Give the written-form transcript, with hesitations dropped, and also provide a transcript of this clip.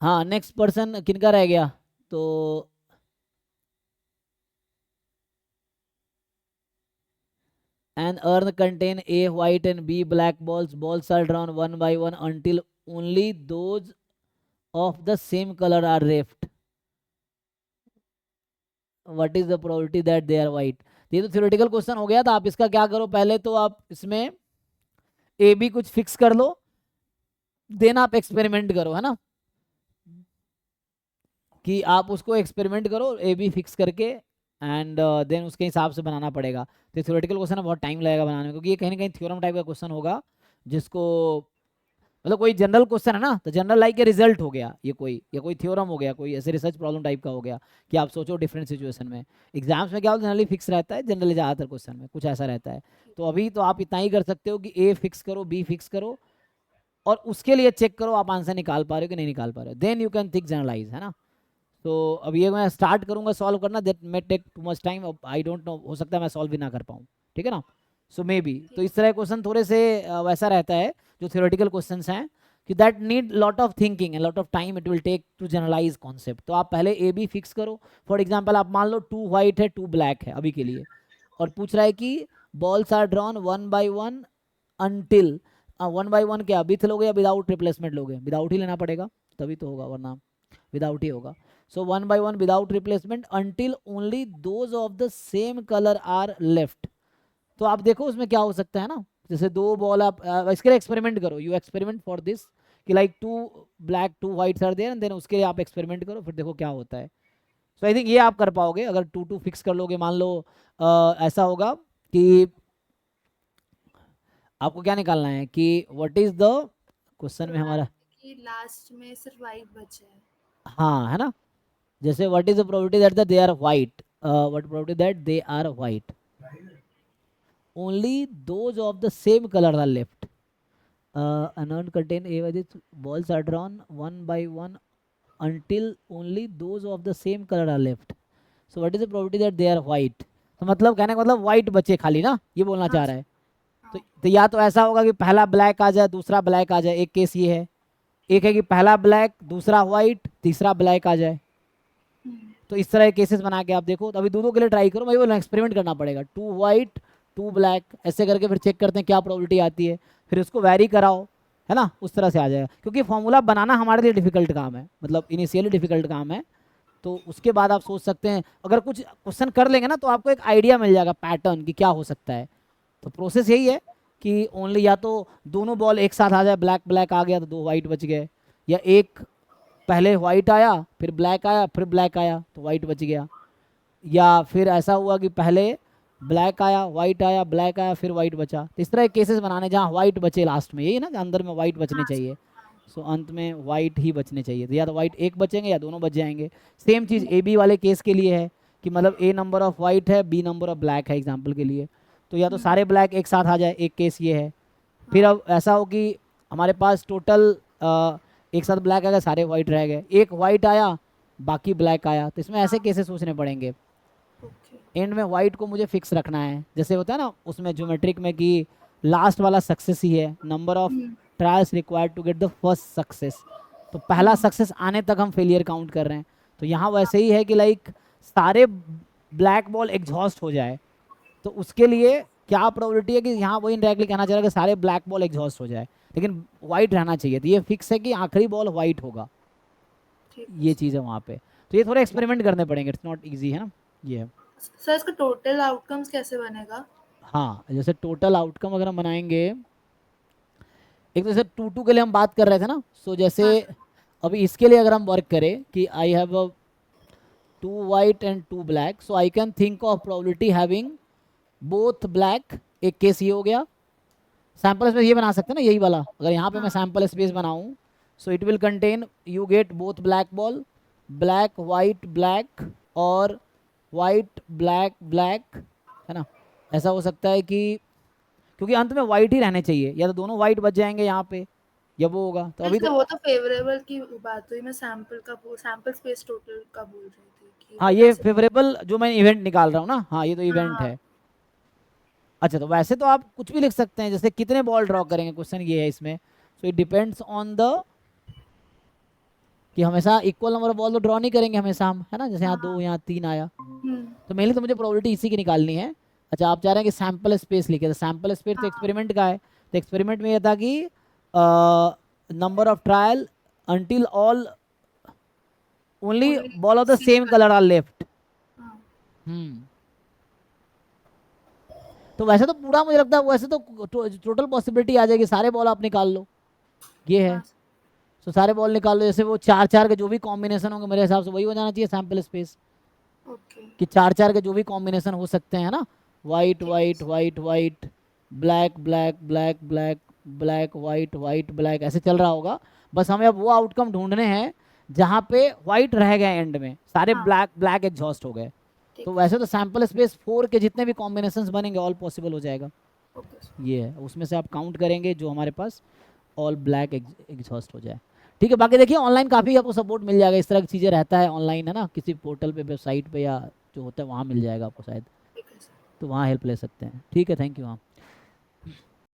हाँ next person किनका रह गया? तो an urn contain A white and B black balls. Balls are drawn one by one until only those of the same color are left. What is the probability that they are white? ये तो theoretical question हो गया था। आप इसका क्या करो, पहले तो आप इसमें ए बी कुछ फिक्स कर लो, देन आप एक्सपेरिमेंट करो, है ना, कि आप उसको एक्सपेरिमेंट करो ए बी फिक्स करके, एंड देन उसके हिसाब से बनाना पड़ेगा। तो थ्योरेटिकल क्वेश्चन है, बहुत टाइम लगेगा बनाने में, क्योंकि ये कहीं ना कहीं थ्योरम टाइप का क्वेश्चन होगा, जिसको मतलब कोई जनरल क्वेश्चन है ना, तो जनरल लाइक के रिजल्ट हो गया ये कोई, या कोई थ्योरम हो गया, कोई ऐसे रिसर्च प्रॉब्लम टाइप का हो गया कि आप सोचो डिफरेंट सिचुएशन में। एग्जाम्स में क्या होता है, जनरली फिक्स रहता है, जनरली ज़्यादातर क्वेश्चन में कुछ ऐसा रहता है। तो अभी तो आप इतना ही कर सकते हो कि ए फिक्स करो, बी फिक्स करो, और उसके लिए चेक करो आप आंसर निकाल पा रहे हो कि नहीं निकाल पा रहे हो, then you can think generalize, है ना। तो अब ये मैं स्टार्ट करूंगा सॉल्व करना, that may take too much time, I don't know, हो सकता है मैं सॉल्व भी ना कर पाऊँ, ठीक है ना। सो मे बी तो इस तरह क्वेश्चन थोड़े से वैसा रहता है जो थ्योरेटिकल क्वेश्चंस हैं, कि that need lot of thinking and lot of time it will take to generalize concept. तो आप पहले ए बी फिक्स करो। फॉर एग्जाम्पल आप मान लो 2 वाइट है 2 ब्लैक है अभी के लिए, और पूछ रहा है कि balls are drawn one by one until, one by one क्या विथ लोगे या विदाउट रिप्लेसमेंट लोगे? विदाउट ही लेना पड़ेगा, तभी तो होगा, वरना विदाउट ही होगा। So one by one without replacement until only those of the same colour are left. तो आप देखो उसमें क्या हो सकता है ना, जैसे दो बॉल आप इसके लिए एक्सपेरिमेंट करो, यू एक्सपेरिमेंट फॉर दिस, कि like 2 black 2 whites are there, and then उसके लिए आप एक्सपेरिमेंट करो, फिर देखो क्या होता है। सो आई थिंक ये आप कर पाओगे अगर 2 2 फिक्स कर लोगे। मान लो ऐसा होगा कि आपको क्या निकालना है कि व्हाट इज द क्वेश्चन में हमारा, कि लास्ट में सिर्फ वाइट बचे हैं। हाँ है ना, जैसे what is the probability that they are white, what probability that they are white, only those of the same colour are left, unknown contain a by this balls are drawn one by one until only those of the same color are left, so what is the probability that they are white? तो मतलब कहने का मतलब white बचे खाली ना, ये बोलना हाँ चाह रहा जी। है। हाँ। तो या तो ऐसा होगा कि पहला ब्लैक आ जाए दूसरा ब्लैक आ जाए, एक केस ये है। एक है कि पहला ब्लैक दूसरा व्हाइट तीसरा ब्लैक आ जाए। तो इस तरह के केसेस बना के आप देखो। तो अभी दो के लिए ट्राई करो, मैं बोला एक्सपेरिमेंट करना पड़ेगा, 2 वाइट 2 ब्लैक ऐसे करके फिर चेक करते हैं क्या प्रोबेबिलिटी आती है, फिर उसको वैरी कराओ, है ना, उस तरह से आ जाएगा। क्योंकि फॉर्मूला बनाना हमारे लिए डिफिकल्ट काम है, मतलब इनिशियली डिफिकल्ट काम है। तो उसके बाद आप सोच सकते हैं, अगर कुछ क्वेश्चन कर लेंगे ना तो आपको एक आइडिया मिल जाएगा पैटर्न कि क्या हो सकता है। तो प्रोसेस यही है कि ओनली या तो दोनों बॉल एक साथ आ जाए, ब्लैक ब्लैक आ गया तो 2 वाइट बच गए, या एक पहले वाइट आया फिर ब्लैक आया फिर ब्लैक आया तो वाइट बच गया, या फिर ऐसा हुआ कि पहले ब्लैक आया वाइट आया ब्लैक आया फिर वाइट बचा। तो इस तरह के केसेस बनाने जहाँ वाइट बचे लास्ट में, यही ना अंदर में वाइट बचने हाँ जी। चाहिए। सो अंत में वाइट ही बचने चाहिए, तो या तो वाइट एक बचेंगे या दोनों बच जाएंगे। सेम चीज़ ए बी वाले केस के लिए है कि मतलब ए नंबर ऑफ वाइट है बी नंबर ऑफ ब्लैक है एग्जाम्पल के लिए, तो या तो सारे ब्लैक एक साथ आ जाए, एक केस ये है। फिर हाँ। अब ऐसा हो कि हमारे पास टोटल एक साथ ब्लैक आ गए सारे वाइट रह गए, एक वाइट आया बाकी ब्लैक आया, तो इसमें ऐसे हाँ। केसेस सोचने पड़ेंगे। ओके। एंड में वाइट को मुझे फिक्स रखना है, जैसे होता है ना उसमें ज्योमेट्रिक में कि लास्ट वाला सक्सेस ही है, number of trials required to get the first success. तो पहला सक्सेस आने तक हम फेलियर काउंट कर रहे हैं। तो यहाँ वैसे ही है कि लाइक सारे ब्लैक बॉल एग्जॉस्ट हो जाए, तो उसके लिए क्या प्रोबेबिलिटी है कि यहाँ वही इनडायरेक्टली कहना चाह रहा है कि सारे ब्लैक बॉल एग्जॉस्ट हो जाए, लेकिन वाइट रहना चाहिए। तो ये फिक्स है कि आखिरी बॉल वाइट होगा, ठीक है ये सर। चीज़ है वहाँ पे। तो ये थोड़ा एक्सपेरिमेंट करने पड़ेंगे, इट्स नॉट ईजी, है ना ये है। सर इसका टोटल आउटकम्स कैसे बनेगा? हाँ जैसे टोटल आउटकम अगर हम बनाएंगे, एक तो जैसे 2 2 के लिए हम बात कर रहे थे ना, सो जैसे हाँ सर। अभी इसके लिए अगर हम वर्क करें कि I have a 2 white and 2 black, so I can think of probability having both black, एक केस ये हो गया। सैम्पल स्पेस ये बना सकते हैं ना, यही वाला, अगर यहाँ पे मैं हाँ। सैम्पल स्पेस बनाऊँ, so it will contain you get both black ball, black white black, और वाइट ब्लैक ब्लैक, है ना। ऐसा हो सकता है कि क्योंकि अंत में वाइट ही रहने चाहिए, या तो दोनों वाइट बच जाएंगे यहाँ पे, या वो होगा। तो अभी वैसे तो वो तो फेवरेबल की बात हुई, मैं सैंपल स्पेस टोटल का बोल रही थी कि हाँ वो ये कैसे। फेवरेबल जो मैं इवेंट निकाल रहा हूँ ना, हाँ ये तो इवेंट हाँ। है। अच्छा तो वैसे तो आप कुछ भी लिख सकते हैं, जैसे कितने बॉल ड्रॉ करेंगे, क्वेश्चन ये है इसमें। So it depends on the कि हमेशा इक्वल नंबर ऑफ बॉल तो ड्रॉ नहीं करेंगे हमेशा हम, है ना, जैसे यहाँ 2 हाँ। यहाँ 3 आया, हम्म। तो मेनली तो मुझे प्रोबेबिलिटी इसी की निकालनी है। अच्छा आप चाह रहे हैं कि सैम्पल स्पेस लिखे, तो सैम्पल स्पेस तो हाँ। एक्सपेरिमेंट का है, तो एक्सपेरिमेंट में ये था कि number of trial until all only only ball of the same same colour are left. हाँ। हम्म। तो वैसे तो पूरा मुझे लगता है वैसे तो टोटल पॉसिबिलिटी आ जाएगी, सारे बॉल आप निकाल लो, ये है। हाँ। तो सारे बॉल निकाल लो, जैसे वो 4-4 के जो भी कॉम्बिनेशन होंगे मेरे हिसाब से वही हो जाना चाहिए सैम्पल स्पेस, ओके। कि 4-4 के जो भी कॉम्बिनेशन हो सकते हैं ना, वाइट ठीक है white sir. White white, black black black black black white white black, ऐसे चल रहा होगा। बस हमें अब वो आउटकम ढूंढने हैं जहाँ पे वाइट रह गए एंड में, सारे हाँ। ब्लैक ब्लैक एग्जॉस्ट हो गए। ठीक तो है वैसे सर। तो सैम्पल स्पेस 4 के जितने भी कॉम्बिनेशंस बनेंगे ऑल पॉसिबल हो जाएगा। Okay sir. ये है, उसमें से आप काउंट करेंगे जो हमारे पास ऑल ब्लैक एग्जॉस्ट हो जाए। ठीक है, बाकी देखिए ऑनलाइन काफ़ी आपको सपोर्ट मिल जाएगा, इस तरह की चीज़ें रहता है ऑनलाइन, है ना, किसी पोर्टल पे वेबसाइट पे या जो होता है वहाँ मिल जाएगा आपको शायद, ठीक है सर। तो वहाँ हेल्प ले सकते हैं। ठीक है, थैंक यू हाँ।